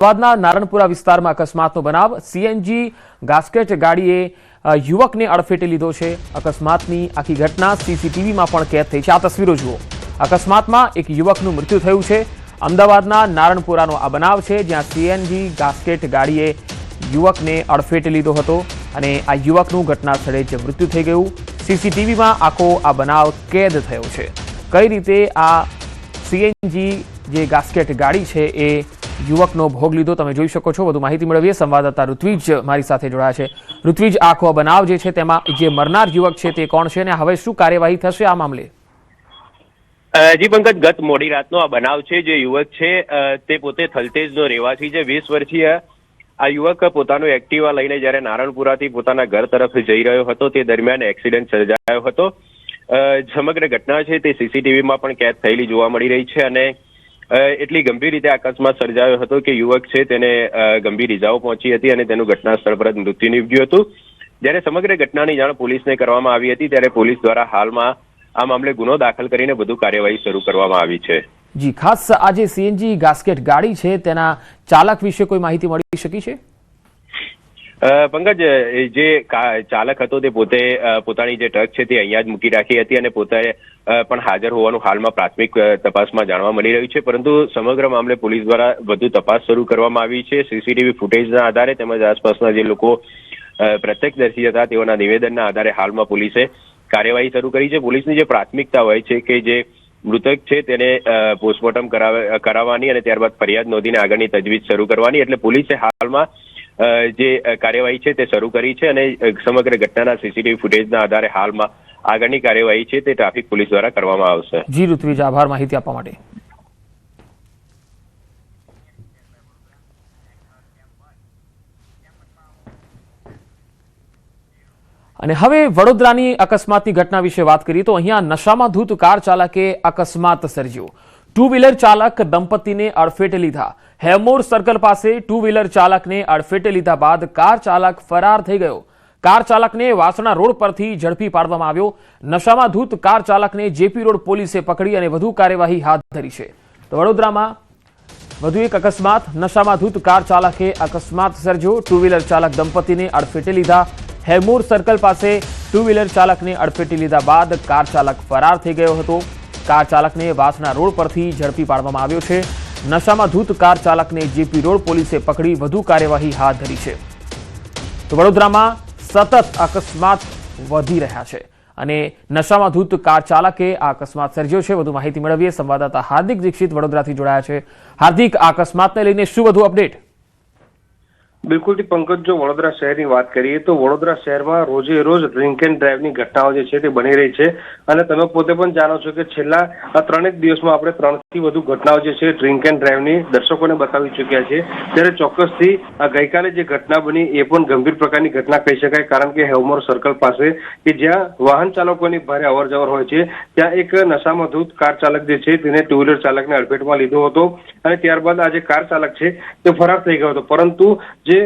અમદાવાદના નારણપુરા વિસ્તારમાં અકસ્માતનો બનાવ। સીએનજી ગાસ્કેટ ગાડીએ યુવકને અડફેટે લીધો છે। અકસ્માતની આખી ઘટના સીસીટીવીમાં પણ કેદ થઈ છે। આ તસવીરો જુઓ। અકસ્માતમાં એક યુવકનું મૃત્યુ થયું છે। અમદાવાદના નારણપુરાનો આ બનાવ છે, જ્યાં સીએનજી ગાસ્કેટ ગાડીએ યુવકને અડફેટે લીધો હતો અને આ યુવકનું ઘટના સ્થળે જ મૃત્યુ થઈ ગયું। સીસીટીવીમાં આખો આ બનાવ કેદ થયો છે। કઈ રીતે આ સીએનજી જે ગાસ્કેટ ગાડી છે એ યુવકનો ભોગ લીધો તમે જોઈ શકો છો। વધુ માહિતી મેળવીએ। સંવાદદાતા ઋત્વિજ મારી સાથે જોડાયા છે। ઋત્વિજ, આખો બનાવ જે છે તેમાં જે મરનાર યુવક છે તે કોણ છે અને હવે શું કાર્યવાહી થશે આ મામલે? જી પંકજ, ગત મોડી રાતનો આ બનાવ છે। જે યુવક છે તે પોતે થલતેજનો રહેવાસી છે। 20 વર્ષીય આ યુવક પોતાનું એક્ટિવા લઈને જ્યારે નારણપુરાથી પોતાના ઘર તરફ જઈ રહ્યો હતો તે દરમિયાન એક્સિડન્ટ સર્જાયો હતો। સમગ્ર ઘટના છે તે સીસીટીવીમાં પણ કેદ થયેલી જોવા મળી રહી છે અને એટલી ગંભીર રીતે અકસ્માત સર્જાયો હતો કે યુવક છે તેને ગંભીર ઇજાઓ પહોંચી હતી અને તેનું ઘટના સ્થળ પર જ મૃત્યુ નીપજ્યું હતું। જ્યારે સમગ્ર ઘટનાની જાણ પોલીસને કરવામાં આવી હતી ત્યારે પોલીસ દ્વારા હાલમાં આ મામલે ગુનો દાખલ કરીને વધુ કાર્યવાહી શરૂ કરવામાં આવી છે। જી, ખાસ આજે સીએનજી ગાસ્કેટ ગાડી છે તેના ચાલક વિશે કોઈ માહિતી મળી શકી છે? પંકજ, જે ચાલક હતો તે પોતે પોતાની જે ટ્રક છે તે અહીંયા જ મૂકી રાખી હતી અને પોતે પણ હાજર હોવાનું હાલમાં પ્રાથમિક તપાસમાં જાણવા મળી રહ્યું છે। પરંતુ સમગ્ર મામલે પોલીસ દ્વારા વધુ તપાસ શરૂ કરવામાં આવી છે। સીસીટીવી ફૂટેજના આધારે તેમજ આસપાસના જે લોકો પ્રત્યક્ષદર્શી હતા તેઓના નિવેદનના આધારે હાલમાં પોલીસે કાર્યવાહી શરૂ કરી છે। પોલીસની જે પ્રાથમિકતા હોય છે કે જે મૃતક છે તેને પોસ્ટમોર્ટમ કરાવવાની અને ત્યારબાદ ફરિયાદ નોંધીને આગળની તજવીજ શરૂ કરવાની, એટલે પોલીસે હાલમાં જે કાર્યવાહી છે તે શરૂ કરી છે અને સમગ્ર ઘટનાના સીસીટીવી ફૂટેજના આધારે હાલમાં આગળની કાર્યવાહી છે તે ટ્રાફિક પોલીસ દ્વારા કરવામાં આવશે। જી ઋત્વિજ, આભાર માહિતી આપવા માટે। અને હવે વડોદરાની અકસ્માતની ઘટના વિશે વાત કરીએ તો અહીંયા નશામાં ધૂત કાર ચાલકે અકસ્માત સર્જ્યો। ટુ વ્હીલર ચાલક દંપતીને અડફેટે લીધા। હેમોર સર્કલ પાસે ટુ વ્હીલર ચાલકને અડફેટે લીધા બાદ કાર ચાલક ફરાર થઈ ગયો। કાર ચાલકને વાસણા રોડ પરથી ઝડપી પાડવામાં આવ્યો। નશામાં ધૂત કાર ચાલકને જેપી રોડ પોલીસે પકડી અને વધુ કાર્યવાહી હાથ ધરી છે। તો વડોદરામાં વધુ એક અકસ્માત। નશામાં ધૂત કાર ચાલકે અકસ્માત સર્જ્યો। ટુ વ્હીલર ચાલક દંપતીને અડફેટે લીધા। હેમોર સર્કલ પાસે ટુ વ્હીલર ચાલકને અડફેટે લીધા બાદ કાર ચાલક ફરાર થઈ ગયો હતો। કાર ચાલકને વાસણા રોડ પરથી ઝડપી પાડવામાં આવ્યો છે। નશામાં ધૂત કાર ચાલકને જેપી રોડ પોલીસે પકડી વધુ કાર્યવાહી હાથ ધરી છે। તો વડોદરામાં સતત અકસ્માત વધી રહ્યા છે અને નશામાં ધૂત કાર ચાલકે આ અકસ્માત સર્જ્યો છે। વધુ માહિતી મેળવીએ। સંવાદદાતા હાર્દિક દીક્ષિત વડોદરાથી જોડાયા છે। હાર્દિક, આ અકસ્માતને લઈને શું વધુ અપડેટ? બિલકુલ પંકજ, જો વડોદરા શહેરની વાત કરીએ તો વડોદરા શહેરમાં રોજે રોજ ડ્રિંક એન્ડ ડ્રાઈવની ઘટનાઓ જે છે તે બની રહી છે અને તમે પોતે પણ જાણો છો કે છેલ્લા 3 દિવસમાં આપણે 3 થી વધુ ઘટનાઓ જે છે ડ્રિંક એન્ડ ડ્રાઈવની દર્શકોને બતાવી ચૂક્યા છે। ત્યારે ચોક્કસથી ગઈકાલે જે ઘટના બની એ પણ ગંભીર પ્રકારની ઘટના કહી શકાય, કારણ કે હેવમોર સર્કલ પાસે કે જ્યાં વાહન ચાલકોની ભારે અવરજવર હોય છે ત્યાં એક નશામાં ધૂત કાર ચાલક જે છે તેને ટુ વ્હીલર ચાલકને અડફેટમાં લીધો હતો અને ત્યારબાદ આ જે કાર ચાલક છે તે ફરાર થઈ ગયો હતો। પરંતુ જે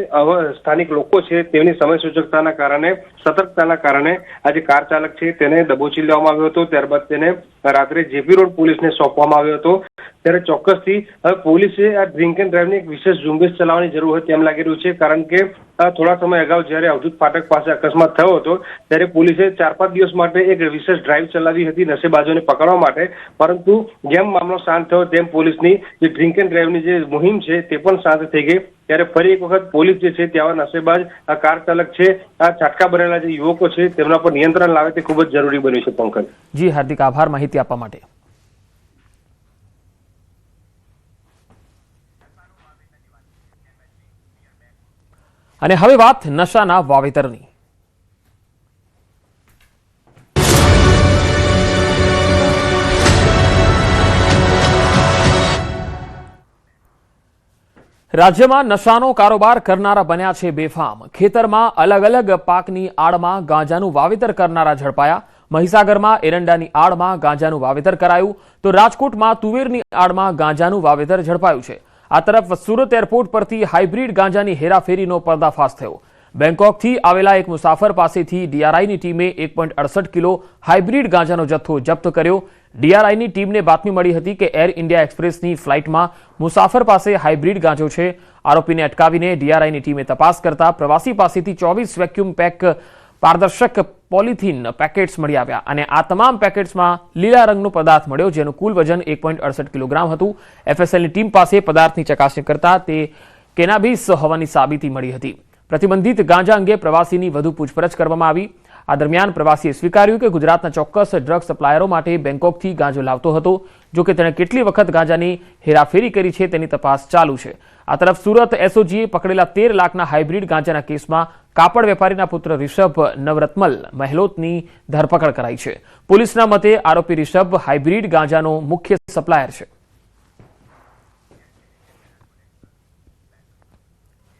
સ્થાનિક લોકો છે તેની સમય સૂચકતાના કારણે, સતર્કતાના કારણે આ જે કાર ચાલક છે તેને દબોચી લેવામાં આવ્યો હતો। ત્યારબાદ તેને રાત્રે જેપી રોડ પોલીસને સોંપવામાં આવ્યો હતો। ત્યારે ચોક્કસથી હવે પોલીસે આ ડ્રિંક એન્ડ ડ્રાઈવની એક વિશેષ ઝુંબેશ ચલાવવાની જરૂર હોય તેમ લાગી રહ્યું છે, કારણ કે થોડા સમય અગાઉ જ્યારે અવધૂત ફાટક પાસે અકસ્માત થયો હતો ત્યારે પોલીસે 4-5 દિવસ માટે એક વિશેષ ડ્રાઈવ ચલાવી હતી નશેબાજોને પકડવા માટે, પરંતુ જેમ મામલો શાંત થયો તેમ પોલીસની જે ડ્રિંક એન્ડ ડ્રાઈવની જે મુહિમ છે તે પણ શાંત થઈ ગઈ। ત્યારે ફરી એક વખત પોલીસ જે છે ત્યાં નશેબાજ આ કાર ચાલક છે, આ છાટકા ભરેલા જે યુવકો છે તેમના પર નિયંત્રણ લાવે તે ખૂબ જ જરૂરી બન્યું છે। પંકજ જી હાર્દિક, આભાર માહિતી આપવા માટે। અને હવે વાત નશાના વાવેતરની। રાજ્યમાં નશાનો કારોબાર કરનારા બન્યા છે બેફામ। ખેતરમાં અલગ અલગ પાકની આડમાં ગાંજાનું વાવેતર કરનારા ઝડપાયા। મહીસાગરમાં એરંડાની આડમાં ગાંજાનું વાવેતર કરાયું તો રાજકોટમાં તુવેરની આડમાં ગાંજાનું વાવેતર ઝડપાયું છે। આ તરફ સુરત એરપોર્ટ પરથી હાઇબ્રિડ ગાંજાની હેરાફેરીનો પર્દાફાશ થયો। બેંકોકથી આવેલા એક મુસાફર પાસેથી ડીઆરઆઈની ટીમે 1.68 કિલો હાઇબ્રિડ ગાંજાનો જથ્થો જપ્ત કર્યો। ડીઆરઆઈની ટીમને બાતમી મળી હતી કે એર ઇન્ડિયા એક્સપ્રેસની ફ્લાઇટમાં મુસાફર પાસે હાઇબ્રિડ ગાંજો છે। આરોપીને અટકાવીને ડીઆરઆઈની ટીમે તપાસ કરતા પ્રવાસી પાસેથી 24 વેક્યુમ પેક પારદર્શક પોલિથીન પેકેટ્સ મળી આવ્યા અને આ તમામ પેકેટ્સમાં લીલા રંગનો પદાર્થ મળ્યો, જેનું કુલ વજન 1.68 કિલોગ્રામ હતું. એફએસએલની ટીમ પાસે પદાર્થની ચકાસણી કરતા તે કેનાબિસ હોવાની સાબિતી મળી હતી. પ્રતિબંધિત ગાંજા અંગે પ્રવાસીની વધુ પૂછપરછ કરવામાં આવી. આ દરમિયાન પ્રવાસીએ સ્વીકાર્યું કે ગુજરાતના ચોક્કસ ડ્રગ સપ્લાયરો માટે બેંકોકથી ગાંજો લાવતો હતો. જો કે તેણે કેટલી વખત ગાંજાની હેરાફેરી કરી છે તેની તપાસ ચાલુ છે. આ તરફ સુરત એસઓજીએ પકડેલા 13 લાખના હાઇબ્રિડ ગાંજાના કેસમાં કાપડ વેપારીના પુત્ર રિષભ નવરત્મલ મહેલોતની ધરપકડ કરાઈ છે. પોલીસના મતે આરોપી રિષભ હાઇબ્રિડ ગાંજાનો મુખ્ય સપ્લાયર છે.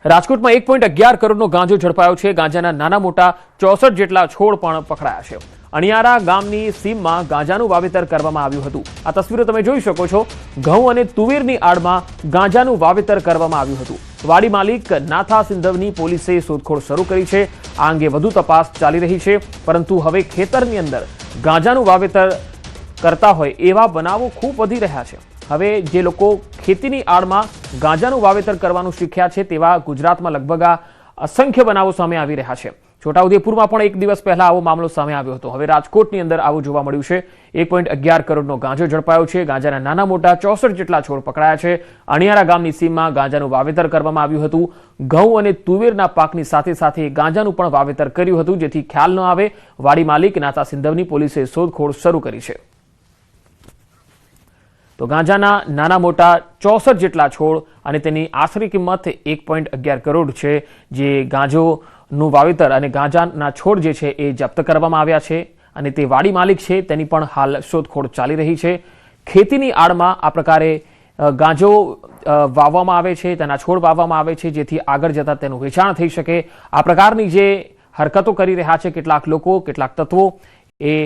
રાજકોટમાં 1.11 કરોડનો ગાંજો ઝડપાયો છે. ગાંજાના નાના મોટા 64 જેટલા છોડ પણ પકડાયા છે. અણિયારા ગામની સીમમાં ગાંજાનું વાવેતર કરવામાં આવ્યું હતું. આ તસવીરો તમે જોઈ શકો છો. ઘઉં અને તુવેરની આડમાં ગાંજાનું વાવેતર કરવામાં આવ્યું હતું. વાડી માલિક નાથા સિંધવની પોલીસે શોધખોળ શરૂ કરી છે. આ અંગે વધુ તપાસ ચાલી રહી છે, પરંતુ હવે ખેતરની અંદર ગાંજાનું વાવેતર કરતા હોય એવા બનાવો ખૂબ વધી રહ્યા છે. હવે જે લોકો ખેતીની આડમાં ગાંજાનું વાવેતર કરવાનું શીખ્યા છે તેવા ગુજરાતમાં લગભગ અસંખ્ય બનાવો સામે આવી રહ્યા છે. છોટાઉદેપુરમાં પણ એક દિવસ પહેલા આવો મામલો સામે આવ્યો હતો. હવે રાજકોટની અંદર આવું જોવા મળ્યું છે. 1.11 કરોડનો ગાંજો ઝડપાયો છે. ગાંજાના નાના મોટા 64 જેટલા છોડ પકડાયા છે. અણિયારા ગામની સીમમાં ગાંજાનું વાવેતર કરવામાં આવ્યું હતું. ઘઉં અને તુવેરના પાકની સાથે સાથે ગાંજાનું પણ વાવેતર કર્યું હતું, જેથી ખ્યાલ ન આવે. વાડી માલિક નાથા સિંધવની પોલીસે શોધખોળ શરૂ કરી છે. તો ગાંજાના નાના મોટા 64 જેટલા છોડ અને તેની આશરે કિંમત 1.11 કરોડ છે. જે ગાંજોનું વાવેતર અને ગાંજાના છોડ જે છે એ જપ્ત કરવામાં આવ્યા છે અને તે વાડી માલિક છે તેની પણ હાલ શોધખોળ ચાલી રહી છે. ખેતીની આડમાં આ પ્રકારે ગાંજો વાવવામાં આવે છે, તેના છોડ વાવવામાં આવે છે, જેથી આગળ જતા તેનું વેચાણ થઈ શકે. આ પ્રકારની જે હરકતો કરી રહ્યા છે કેટલાક લોકો, કેટલાક તત્વો, એ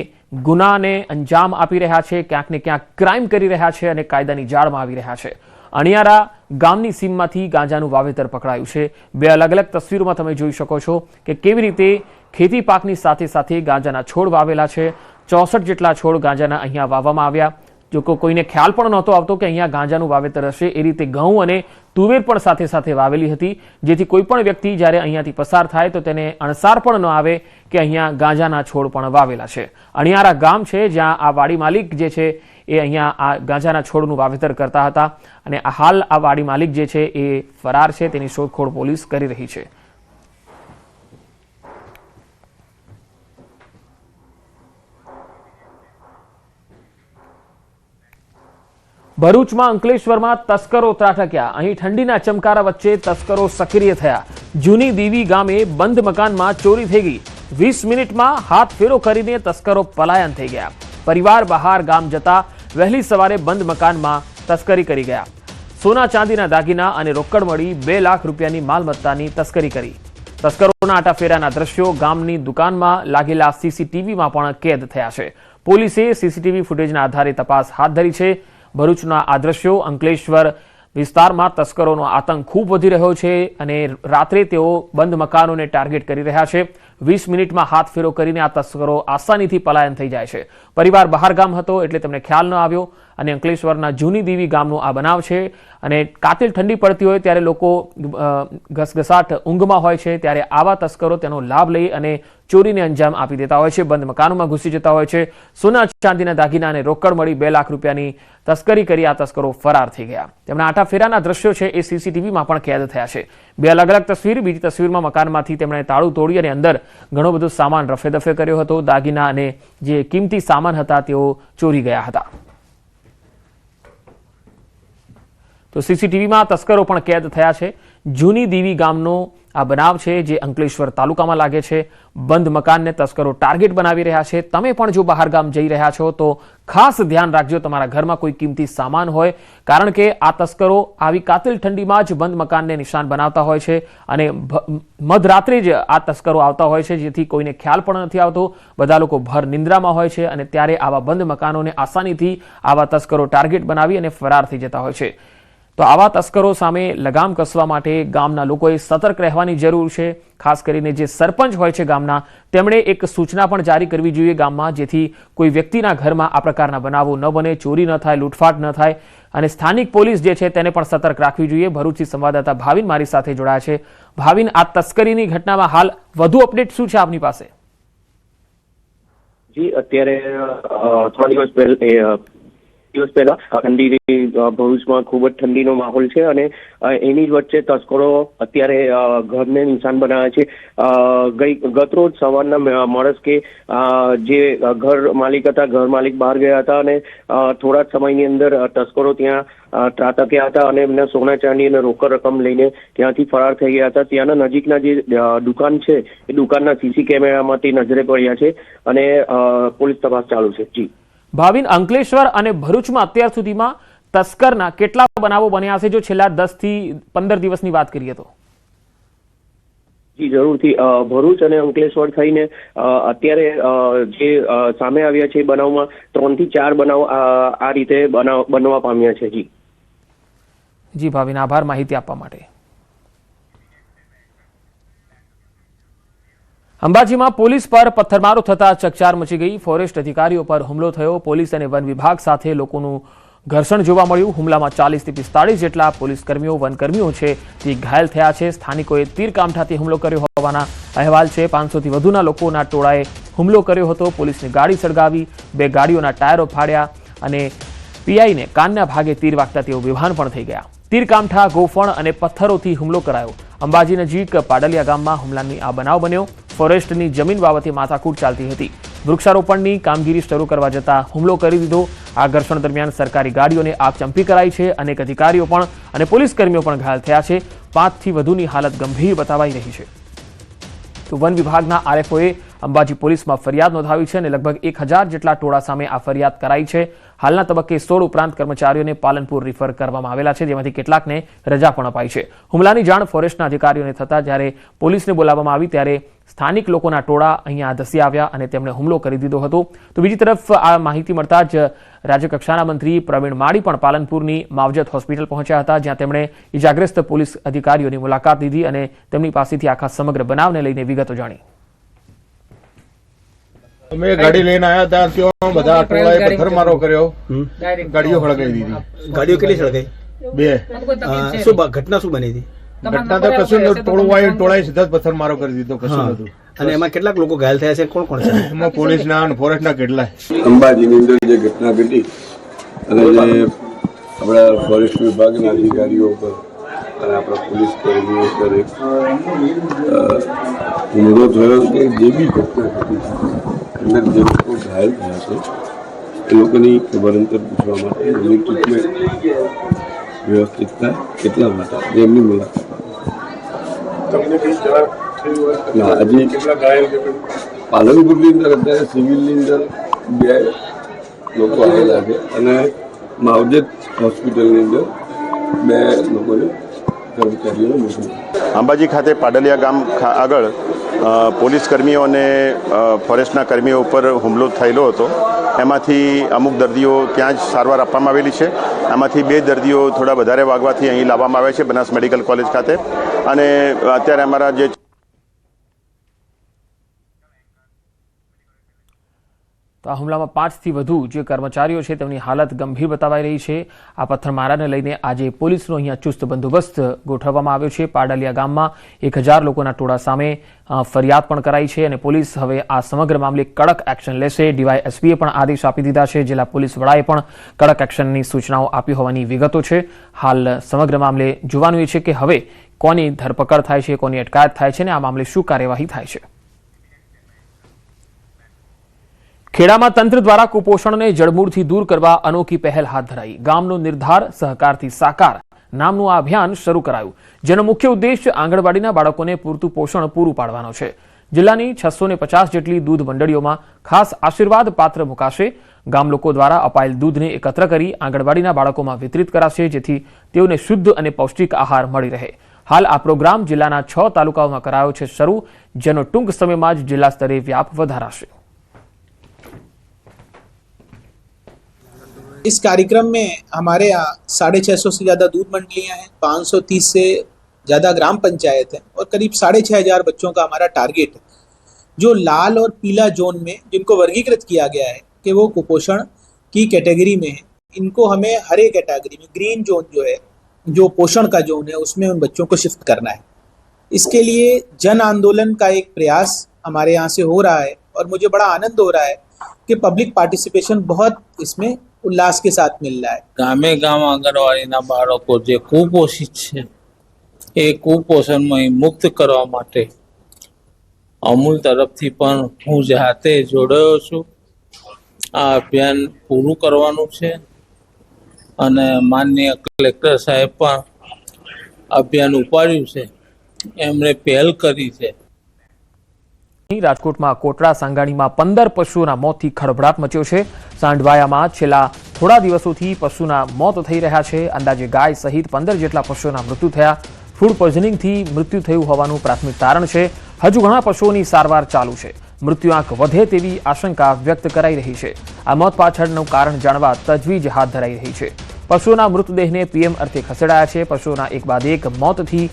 ગુનાને અંજામ આપી રહ્યા છે, ક્યાંક ને ક્યાંક ક્રાઇમ કરી રહ્યા છે અને કાયદાની જાળમાં આવી રહ્યા છે. અણિયારા ગામની સીમમાંથી ગાંજાનું વાવેતર પકડાયું છે. બે અલગ અલગ તસવીરોમાં તમે જોઈ શકો છો કે કેવી રીતે ખેતી પાકની સાથે સાથે ગાંજાના છોડ વાવેલા છે. 64 જેટલા છોડ ગાંજાના અહીંયા વાવવામાં આવ્યા. જો કોઈને ખ્યાલ પણ નહોતો આવતો કે અહીંયા ગાંજાનું વાવેતર હશે, એ રીતે ઘઉં અને તુવેર પણ સાથે સાથે વાવેલી હતી, જેથી કોઈ પણ વ્યક્તિ જ્યારે અહીંયાથી પસાર થાય તો તેને અણસાર પણ ન આવે કે અહીંયા ગાંજાના છોડ પણ વાવેલા છે. અણિયારા ગામ છે જ્યાં આ વાડી માલિક જે છે એ અહીંયા આ ગાંજાના છોડનું વાવેતર કરતા હતા અને હાલ આ વાડી માલિક જે છે એ ફરાર છે. તેની શોધખોળ પોલીસ કરી રહી છે. ભરૂચમાં અંકલેશ્વરમાં તસ્કરો ત્રાટક્યા. અહીં ઠંડીના ચમકારા વચ્ચે તસ્કરો સક્રિય થયા. જૂની દીવી ગામે બંધ મકાનમાં ચોરી થઈ ગઈ. 20 મિનિટમાં હાથ ફેરો કરીને તસ્કરો પલાયન થઈ ગયા. પરિવાર બહાર ગામ જતા વહેલી સવારે બંધ મકાનમાં તસ્કરી કરી ગયા. સોના ચાંદીના દાગીના અને રોકડ મળી 2 લાખ રૂપિયાની માલમત્તાની તસ્કરી કરી. તસ્કરોના આટાફેરાના દ્રશ્યો ગામની દુકાનમાં લાગેલા સીસીટીવીમાં પણ કેદ થયા છે. પોલીસે સીસીટીવી ફૂટેજના આધારે તપાસ હાથ ધરી છે. ભરૂચના આ દ્રશ્યો, અંકલેશ્વર વિસ્તારમાં તસ્કરોનો આતંક ખૂબ વધી રહ્યો છે અને રાત્રે તેઓ બંધ મકાનોને ટાર્ગેટ કરી રહ્યા છે. 20 મિનિટમાં હાથ ફેરો કરીને આ તસ્કરો આસાનીથી પલાયન થઈ જાય છે. પરિવાર બહારગામ હતો એટલે તેમને ખ્યાલ ન આવ્યો અને અંકલેશ્વરના જૂની દીવી ગામનો આ બનાવ છે. અને કાતિલ ઠંડી પડતી હોય ત્યારે લોકો ઘસઘસાટ ઊંઘમાં હોય છે, ત્યારે આવા તસ્કરો તેનો લાભ લઈ અને ચોરીને અંજામ આપી દેતા હોય છે. બંધ મકાનોમાં ઘૂસી જતા હોય છે. સોના ચાંદીના દાગીના અને રોકડ મળી 2 લાખ રૂપિયાની તસ્કરી કરી આ તસ્કરો ફરાર થઈ ગયા. તેમના આટાફેરાના દ્રશ્યો છે એ સીસીટીવીમાં પણ કેદ થયા છે. બે અલગ અલગ તસવીર. બીજી તસવીરમાં મકાનમાંથી તેમણે તાળું તોડી અને અંદર ઘણો બધો સામાન રફે દફે કર્યો હતો. દાગીના અને જે કિંમતી સામાન હતા તેઓ ચોરી ગયા હતા. તો સીસીટીવીમાં તસ્કરો પણ કેદ થયા છે. જૂની દીવી ગામનો આ બનાવ છે જે અંકલેશ્વર તાલુકામાં લાગે છે. બંધ મકાનને તસ્કરો ટાર્ગેટ બનાવી રહ્યા છે. તમે પણ જો બહાર ગામ જઈ રહ્યા છો તો ખાસ ધ્યાન રાખજો તમારા ઘરમાં કોઈ કિંમતી સામાન હોય, કારણ કે આ તસ્કરો આવી કાતિલ ઠંડીમાં જ બંધ મકાનને નિશાન બનાવતા હોય છે અને મધરાત્રે જ આ તસ્કરો આવતા હોય છે, જેથી કોઈને ખ્યાલ પણ નથી આવતો. બધા લોકો ભર નિંદ્રામાં હોય છે અને ત્યારે આવા બંધ મકાનોને આસાનીથી આવા તસ્કરો ટાર્ગેટ બનાવી અને ફરાર થઈ જતા હોય છે. તો આવા તસ્કરો સામે લગામ કસવા માટે ગામના લોકોએ સતર્ક રહેવાની જરૂર છે. ખાસ કરીને જે સરપંચ હોય છે ગામના, તેમણે એક સૂચના પણ જારી કરવી જોઈએ ગામમાં, જેથી કોઈ વ્યક્તિના ઘરમાં આ પ્રકારના બનાવો ન બને, ચોરી ન થાય, લૂંટફાટ ન થાય. અને સ્થાનિક પોલીસ જે છે તેને પણ સતર્ક રાખવી જોઈએ. ભરૂચથી સંવાદદાતા ભાવિન મારી સાથે જોડાયા છે. ભાવિન, આ તસ્કરીની ઘટનામાં હાલ વધુ અપડેટ શું છે આપની પાસે? જી, અત્યારે 3 દિવસ પહેલા ભરૂચમાં ખૂબ જ ઠંડીનો માહોલ છે અને એની જ વચ્ચે તસ્કરો અત્યારે ઘરને નિશાન બનાવે છે. ગતરોજ સવારના માણસ કે જે ઘર માલિક હતા, ઘર માલિક બહાર ગયા હતા અને થોડા જ સમયની અંદર તસ્કરો ત્યાં ત્રાટક્યા હતા અને એમને સોના ચાંદી અને રોકડ રકમ લઈને ત્યાંથી ફરાર થઈ ગયા હતા. ત્યાંના નજીકના જે દુકાન છે એ દુકાનના સીસી કેમેરામાંથી નજરે પડ્યા છે અને પોલીસ તપાસ ચાલુ છે. જી ભાવિન, અંકલેશ્વર અને ભરૂચમાં અત્યાર સુધીમાં તસ્કરના કેટલા બનાવો બન્યા છે, જો છેલ્લા 10 થી 15 દિવસની વાત કરીએ તો? જી જરૂરથી. ભરૂચ અને અંકલેશ્વર થઈને અત્યારે જે સામે આવ્યા છે એ બનાવમાં 3 થી 4 બનાવ આ રીતે બનવા પામ્યા છે. જી ભાવિન, આભાર માહિતી આપવા માટે. અંબાજીમાં પોલીસ પર પથ્થરમારો થતા ચકચાર મચી ગઈ. ફોરેસ્ટ અધિકારીઓ પર હુમલો થયો. પોલીસ અને વન વિભાગ સાથે લોકોનું ઘર્ષણ જોવા મળ્યું. હુમલામાં 40 થી 45 જેટલા પોલીસ કર્મીઓ, વનકર્મીઓ છે તે ઘાયલ થયા છે. સ્થાનિકોએ તીરકામઠાથી હુમલો કર્યો હોવાના અહેવાલ છે. 500 થી વધુના લોકોના ટોળાએ હુમલો કર્યો હતો. પોલીસની ગાડી સળગાવી, 2 ગાડીઓના ટાયરો ફાડ્યા અને પીઆઈને કાનના ભાગે તીર વાગતા તેઓ બેભાન પણ થઈ ગયા. તીરકામઠા, ગોફણ અને પથ્થરોથી હુમલો કરાયો. અંબાજી નજીક પાડલિયા ગામમાં હુમલાની આ બનાવ બન્યો. ફોરેસ્ટની જમીન બાબતે માથાકૂટ ચાલતી હતી. વૃક્ષારોપણની કામગીરી શરૂ કરવા જતા હુમલો કરી દીધો. આ ઘર્ષણ દરમિયાન સરકારી ગાડીઓને આગચંપી કરાઈ છે. અનેક અધિકારીઓ પણ અને પોલીસ કર્મીઓ પણ ઘાયલ થયા છે. 5 થી વધુની હાલત ગંભીર બતાવાઈ રહી છે. તો વન વિભાગના આરએફઓએ અંબાજી પોલીસમાં ફરિયાદ નોંધાવી છે અને લગભગ 1000 જેટલા ટોળા સામે આ ફરિયાદ કરાઈ છે. હાલના તબક્કે 16 ઉપરાંત કર્મચારીઓને પાલનપુર રિફર કરવામાં આવેલા છે, જેમાંથી કેટલાકને રજા પણ અપાઈ છે. હુમલાની જાણ ફોરેસ્ટના અધિકારીઓને થતા જ્યારે પોલીસને બોલાવવામાં આવી ત્યારે સ્થાનિક લોકોના ટોળા અહીંયા ધસી આવ્યા અને તેમણે હુમલો કરી દીધો હતો. તો બીજી તરફ આ માહિતી મળતા જ રાજ્યકક્ષાના મંત્રી પ્રવીણ માળી પણ પાલનપુરની માવજત હોસ્પિટલ પહોંચ્યા હતા, જ્યાં તેમણે ઇજાગ્રસ્ત પોલીસ અધિકારીઓની મુલાકાત લીધી અને તેમની પાસેથી આખા સમગ્ર બનાવને લઈને વિગતો જાણી. અમે ગાડી લઈને આવ્યા હતા, ત્યાં બધા ટોળાએ પથ્થરમારો કર્યો, ગાડીઓ સળગાવી દીધી. ગાડીઓ કેટલી સળગાઈ? 2. શું ઘટના શું બની હતી? ઘટના તો કશું નતું. ટોળું આવ્યું, ટોળાએ સીધા જ પથ્થરમારો કરી દીધો, કશું નતું. અને એમાં કેટલાક લોકો ઘાયલ થયા છે? કોણ કોણ છે એમાં? પોલીસના અને ફોરેસ્ટના કેટલાય. અંબાજીની અંદર જે ઘટના ઘટી અને જે આપણા ફોરેસ્ટ વિભાગના અધિકારીઓ પર અને આપણા પોલીસ કર્મીઓ પર એક હુમલો થયો કે જે બી ઘટના ઘટી અંદર જે લોકો ઘાયલ થયા છે એ લોકોની ખબર અંતર પૂછવા માટે એમની ટ્રીટમેન્ટ વ્યવસ્થિત થાય એટલા માટે એમની મુલાકાત. હજી પાલનપુરની અંદર અત્યારે સિવિલની અંદર 2 લોકો આવેલા છે અને માવજત હોસ્પિટલની અંદર 2 લોકોને કર્મચારીઓને મોકલ્યા. અંબાજી ખાતે પાડલિયા ગામ આગળ પોલીસ કર્મીઓ અને ફોરેસ્ટના કર્મીઓ ઉપર હુમલો થયેલો હતો. એમાંથી અમુક દર્દીઓ ત્યાં જ સારવાર આપવામાં આવેલી છે. આમાંથી 2 દર્દીઓ થોડા વધારે વાગવાથી અહીં લાવવામાં આવ્યા છે બનાસ મેડિકલ કોલેજ ખાતે. અને અત્યારે અમારા જે તો આ હુમલામાં 5 થી વધુ જે કર્મચારીઓ છે તેમની હાલત ગંભીર બતાવાઈ રહી છે. આ પથ્થરમારાને લઈને આજે પોલીસનો અહીંયા ચુસ્ત બંદોબસ્ત ગોઠવવામાં આવ્યો છે. પાડલિયા ગામમાં 1000 લોકોના ટોળા સામે ફરિયાદ પણ કરાઈ છે અને પોલીસ હવે આ સમગ્ર મામલે કડક એક્શન લેશે. ડીવાયએસપીએ પણ આદેશ આપી દીધા છે. જિલ્લા પોલીસ વડાએ પણ કડક એક્શનની સૂચનાઓ આપી હોવાની વિગતો છે. હાલ સમગ્ર મામલે જોવાનું એ છે કે હવે કોની ધરપકડ થાય છે, કોની અટકાયત થાય છે અને આ મામલે શું કાર્યવાહી થાય છે. ખેડામાં તંત્ર દ્વારા કુપોષણને જડમૂળથી દૂર કરવા અનોખી પહેલ હાથ ધરાઈ. ગામનો નિર્ધાર સહકારથી સાકાર નામનું આ અભિયાન શરૂ કરાયું, જેનો મુખ્ય ઉદ્દેશ આંગણવાડીના બાળકોને પૂરતું પોષણ પૂરું પાડવાનો છે. જિલ્લાની 650 જેટલી દૂધ મંડળીઓમાં ખાસ આશીર્વાદ પાત્ર મુકાશે. ગામ લોકો દ્વારા અપાયેલ દૂધને એકત્ર કરી આંગણવાડીના બાળકોમાં વિતરિત કરાશે, જેથી તેઓને શુદ્ધ અને પૌષ્ટિક આહાર મળી રહે. હાલ આ પ્રોગ્રામ જિલ્લાના 6 તાલુકાઓમાં કરાયો છે શરૂ, જેનો ટૂંક સમયમાં જ જિલ્લા સ્તરે વ્યાપ વધારાશે. इस कार्यक्रम में हमारे यहाँ 650 से ज़्यादा दूध मंडलियाँ हैं, 530 से ज़्यादा ग्राम पंचायत हैं और करीब 6500 बच्चों का हमारा टारगेट है, जो लाल और पीला जोन में जिनको वर्गीकृत किया गया है कि वो कुपोषण की कैटेगरी में है, इनको हमें हर एक कैटेगरी में ग्रीन जोन जो है, जो पोषण का जोन है, उसमें उन बच्चों को शिफ्ट करना है। इसके लिए जन आंदोलन का एक प्रयास हमारे यहाँ से हो रहा है और मुझे बड़ा आनंद हो रहा है कि पब्लिक पार्टिसिपेशन बहुत इसमें उल्लास के साथ मिल रहा है। ગામે ગામ આંગણવાડીના બાળકો જે કુપોષિત છે એ કુપોષણમાં મુક્ત કરવા માટે અમૂલ તરફથી પણ હું જાતે જોડાયો છું। આ અભિયાન પૂરું કરવાનું છે અને માનનીય કલેક્ટર સાહેબ પણ અભિયાન ઉપાડ્યું છે, એમણે પહેલ કરી છે। રાજકોટમાં કોટડા સાંગાણીમાં 15 પશુઓના મોતથી ખળભળાટ મચ્યો છે। સાંઢવાયામાં છેલ્લા થોડા દિવસોથી પશુના મોત થઈ રહ્યા છે। અંદાજે ગાય સહિત 15 જેટલા પશુઓના મૃત્યુ થયા। ફૂડ પોઈઝનિંગથી મૃત્યુ થયું હોવાનું પ્રાથમિક તારણ છે। હજુ ઘણા પશુઓની સારવાર ચાલુ છે। મૃત્યુઆંક વધે તેવી આશંકા વ્યક્ત કરાઈ રહી છે। આ મોત પાછળનું કારણ જાણવા તજવીજ હાથ ધરાઈ રહી છે। પશુઓના મૃતદેહને પીએમ અર્થે ખસેડાયા છે। પશુઓના એક બાદ એક મોતથી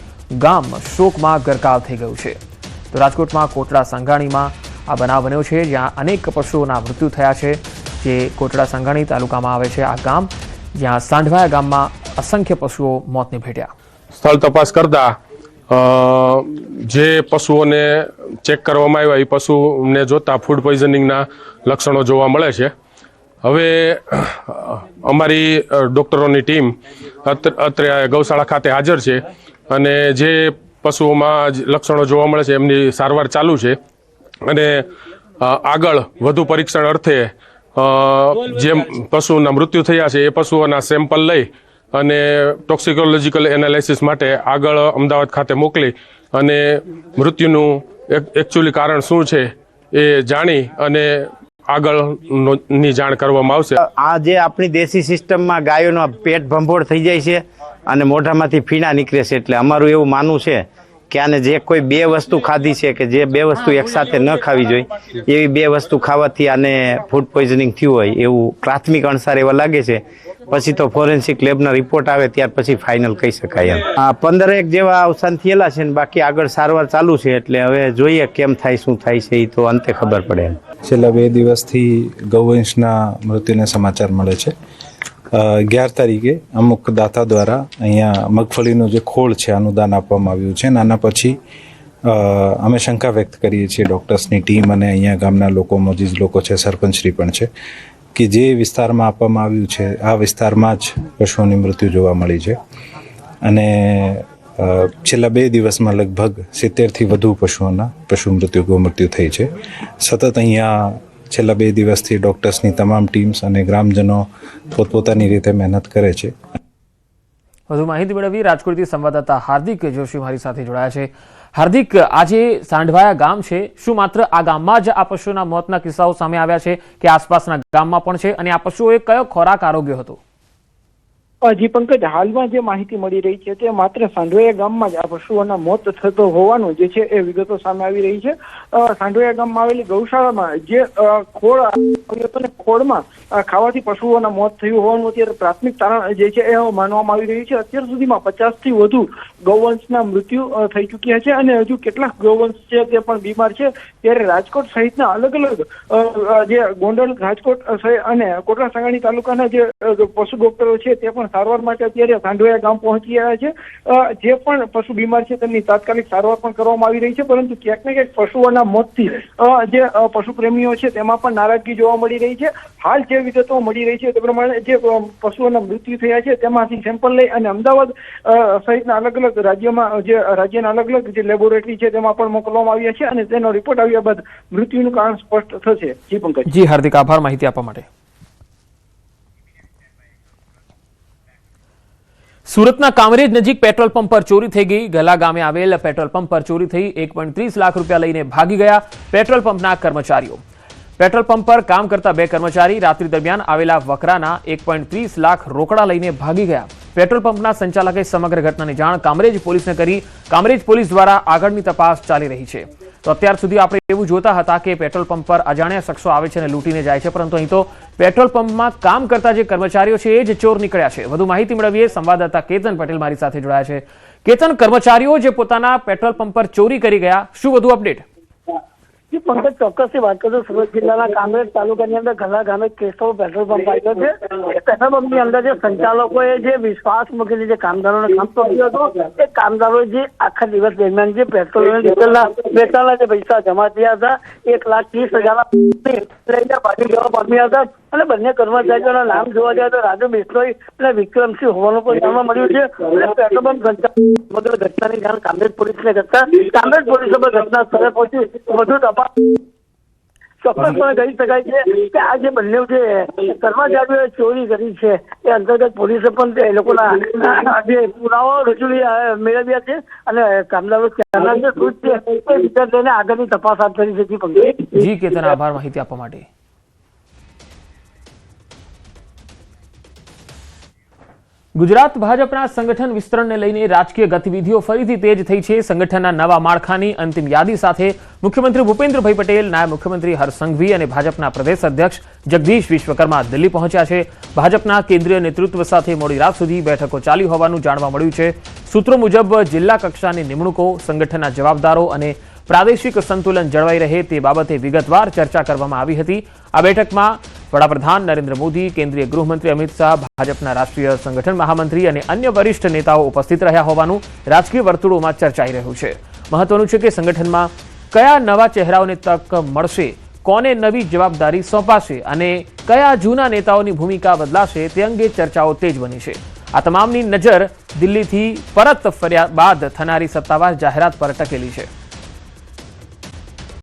ગામ શોકમાં ગરકાવ થઈ ગયું છે। તો રાજકોટમાં કોટડા સાંગાણીમાં આ બનાવ બન્યો છે, જ્યાં અનેક પશુઓના મૃત્યુ થયા છે। જે કોટડા સાંગાણી તાલુકામાં આવે છે આ ગામ, જ્યાં સાંઢવાયા ગામમાં અસંખ્ય પશુઓ મોતને ભેટ્યા। સ્થળ તપાસ કરતા જે પશુઓને ચેક કરવામાં આવ્યા એ પશુને જોતા ફૂડ પોઈઝનિંગના લક્ષણો જોવા મળે છે। હવે અમારી ડોક્ટરોની ટીમ અત્રે ગૌશાળા ખાતે હાજર છે અને જે પશુઓમાં લક્ષણો જોવા મળે છે એમની સારવાર ચાલુ છે અને આગળ વધુ પરીક્ષણ અર્થે જે પશુના મૃત્યુ થયા છે એ પશુઓના સેમ્પલ લઈ અને ટોક્સિકોલોજીકલ એનાલિસિસ માટે આગળ અમદાવાદ ખાતે મોકલી અને મૃત્યુનું એકચ્યુઅલી કારણ શું છે એ જાણી અને આગળની જાણ કરવામાં આવશે। આ જે આપણી દેશી સિસ્ટમમાં ગાયોનો પેટ ભંભોળ થઈ જાય છે અને મોઢામાંથી ફીણા નીકળે છે, એટલે અમારું એવું માનવું છે કે આને જે કોઈ બે વસ્તુ ખાધી છે કે જે બે વસ્તુ એકસાથે ન ખાવી જોઈએ એવી બે વસ્તુ ખાવાથી આને ફૂડ પોઈઝનિંગ થયું હોય એવું પ્રાથમિક અણસાર એવા લાગે છે। પછી તો ફોરેન્સિક લેબના રિપોર્ટ આવે ત્યાર પછી ફાઇનલ કહી શકાય એમ। આ 15 જેવા અવસાન થયેલા છે ને બાકી આગળ સારવાર ચાલુ છે, એટલે હવે જોઈએ કેમ થાય શું થાય છે એ તો અંતે ખબર પડે એમ। છેલ્લા 2 દિવસથી ગૌવંશના મૃત્યુના સમાચાર મળે છે। 11 તારીખે અમુક દાતા દ્વારા અહીંયા મગફળીનું જે ખોળ છે આનું દાન આપવામાં આવ્યું છે। આના પછી અમે શંકા વ્યક્ત કરીએ છીએ ડૉક્ટર્સની ટીમ અને અહીંયા ગામના લોકો, મોજીજ લોકો છે, સરપંચશ્રી પણ છે કે જે વિસ્તારમાં આપવામાં આવ્યું છે આ વિસ્તારમાં જ પશુઓની મૃત્યુ જોવા મળી છે અને છેલ્લા 2 દિવસમાં લગભગ 70થી વધુ પશુઓના ગૌમૃત્યુ થઈ છે। સતત અહીંયા છેલ્લા 2 દિવસથી ડૉક્ટર્સની તમામ ટીમ્સ અને ગ્રામજનો પોતપોતાની રીતે મહેનત કરે છે। વધુ માહિતી મેળવી રાજકોટથી સંવાદદાતા હાર્દિક જોશી મારી સાથે જોડાયા છે। હાર્દિક, આજે સાંઢવાયા ગામ છે, શું માત્ર આ ગામમાં જ આ પશુના મોતના કિસ્સાઓ સામે આવ્યા છે કે આસપાસના ગામમાં પણ છે, અને આ પશુઓએ કયો ખોરાક આરોગ્યો હતો? જી પંકજ, હાલમાં જે માહિતી મળી રહી છે તે માત્ર સાંઢોયા ગામમાં જ આ પશુઓના મોત થતો હોવાનું જે છે એ વિગતો સામે આવી રહી છે। સાંઢોયા ગામમાં આવેલી ગૌશાળામાં જે ખોળ આવ્યો હતો ને ખોળમાં ખાવાથી પશુઓના મોત થયું હોવાનું અત્યારે પ્રાથમિક તારણ જે છે એ માનવામાં આવી રહ્યું છે। અત્યાર સુધીમાં 50થી વધુ ગૌવંશના મૃત્યુ થઈ ચૂક્યા છે અને હજુ કેટલાક ગૌવંશ છે તે પણ બીમાર છે। ત્યારે રાજકોટ સહિતના અલગ અલગ જે ગોંડલ, રાજકોટ અને કોટડા સાંગાણી તાલુકાના જે પશુ ડોક્ટરો છે તે પણ સારવાર માટે અત્યારે સાંઢોયા ગામ પહોંચી આવ્યા છે। જે પણ પશુ બીમાર છે તેમની તાત્કાલિક સારવાર પણ કરવામાં આવી રહી છે, પરંતુ ક્યાંક ને ક્યાંક પશુઓના મોતથી જે પશુ પ્રેમીઓ છે તેમાં પણ નારાજગી જોવા મળી રહી છે। હાલ જે વિગતો મળી રહી છે તે પ્રમાણે જે પશુઓના મૃત્યુ થયા છે તેમાંથી સેમ્પલ લઈ અને અમદાવાદ સહિતના અલગ અલગ રાજ્યોમાં જે રાજ્યના અલગ અલગ જે લેબોરેટરી છે તેમાં પણ મોકલવામાં આવ્યા છે અને તેનો રિપોર્ટ આવ્યા બાદ મૃત્યુનું કારણ સ્પષ્ટ થશે। જી પંકજ। જી હાર્દિક, આભાર માહિતી આપવા માટે। સુરતના કામરેજ નજીક પેટ્રોલ પંપ પર ચોરી થઈ ગઈ। ગલા ગામે આવેલ પેટ્રોલ પંપ પર ચોરી થઈ। 1.30 લાખ રૂપિયા લઈને ભાગી ગયા પેટ્રોલ પંપના કર્મચારીઓ। પેટ્રોલ પંપ પર કામ કરતા 2 કર્મચારી રાત્રિ દરમિયાન આવેલા વકરાના 1.30 લાખ રોકડા લઈને ભાગી ગયા। પેટ્રોલ પંપના સંચાલકે સમગ્ર ઘટનાની જાણ કામરેજ પોલીસને કરી। કામરેજ પોલીસ દ્વારા આગળની તપાસ ચાલી રહી છે। તો અત્યાર સુધી આપણે એવું જોતા હતા કે પેટ્રોલ પંપ પર અજાણ્યા શખ્સો આવે છે અને લૂંટીને જાય છે, પરંતુ અહીં તો પેટ્રોલ પંપમાં કામ કરતા જે કર્મચારીઓ છે એ જ ચોર નીકળ્યા છે। વધુ માહિતી મેળવીએ સંવાદદાતા કેતન પટેલ મારી સાથે જોડાયા છે। કેતન, કર્મચારીઓ જે પોતાના પેટ્રોલ પંપ પર ચોરી કરી ગયા, શું વધુ અપડેટ? પંકજ, ચોક્કસથી વાત કરું, સુરત જિલ્લાના કામરેજ તાલુકાની અંદર ઘણા ગામે કેશવ પેટ્રોલ પંપ આવ્યો છે। એ પેટ્રોલ પંપની અંદર જે સંચાલકોએ જે વિશ્વાસ મૂકીને જે કામદારોને કામ સોંપ્યું હતું, એ કામદારોએ જે આખા દિવસ દરમિયાન જે પેટ્રોલ અને ડીઝલના વેચાણના જે પૈસા જમા થયા હતા, 1,30,000 લઈને ભાગી જવા પામ્યા હતા। અને બંને કર્મચારીઓના નામ જોવા જાય તો રાજુ બિશ્નોઈ અને વિક્રમસિંહ હોવાનું પણ જાણવા મળ્યું છે। અને પેટ્રોલ પંપ સમગ્ર ઘટનાની જાણ કામરેજ પોલીસને કરતા કામરેજ પોલીસે પણ ઘટના સ્થળે પહોંચી વધુ તપાસ ચોક્કસપણે કહી શકાય છે કે આ જે બંને જે કર્મચારીઓએ ચોરી કરી છે એ અંતર્ગત પોલીસે પણ એ લોકોના જે પુરાવાઓ રજૂ મેળવ્યા છે અને કામદારો ક્યાંના જે શું છે એ વિચાર લઈને આગળની તપાસ હાથ ધરી છે। પંકજ જી કેતન, આભાર માહિતી આપવા માટે। ગુજરાત ભાજપના સંગઠન વિસ્તરણને લઈને રાજકીય ગતિવિધિઓ ફરીથી તેજ થઈ છે। સંગઠનના નવા માળખાની અંતિમ યાદી સાથે મુખ્યમંત્રી ભૂપેન્દ્રભાઈ પટેલ, નાયબ મુખ્યમંત્રી હર્ષ સંઘવી અને ભાજપના પ્રદેશ અધ્યક્ષ જગદીશ વિશ્વકર્મા દિલ્હી પહોંચ્યા છે। ભાજપના કેન્દ્રીય નેતૃત્વ સાથે મોડી રાત સુધી બેઠકો ચાલી હોવાનું જાણવા મળ્યું છે। સૂત્રો મુજબ જિલ્લા કક્ષાની નિમણૂકો, સંગઠનના જવાબદારો અને પ્રાદેશિક સંતુલન જળવાઈ રહે તે બાબતે વિગતવાર ચર્ચા કરવામાં આવી હતી। આ બેઠકમાં વડાપ્રધાન નરેન્દ્ર મોદી, કેન્દ્રીય ગૃહમંત્રી અમિત શાહ, ભાજપના રાષ્ટ્રીય સંગઠન મહામંત્રી અને અન્ય વરિષ્ઠ નેતાઓ ઉપસ્થિત રહ્યા હોવાનું રાજકીય વર્તુળોમાં ચર્ચાઈ રહ્યું છે। મહત્વનું છે કે સંગઠનમાં કયા નવા ચહેરાઓને તક મળશે, કોને નવી જવાબદારી સોંપાશે અને કયા જૂના નેતાઓની ભૂમિકા બદલાશે તે અંગે ચર્ચાઓ તેજ બની છે। આ તમામની નજર દિલ્હીથી પરત ફર્યા બાદ થનારી સત્તાવાર જાહેરાત પર ટકેલી છે।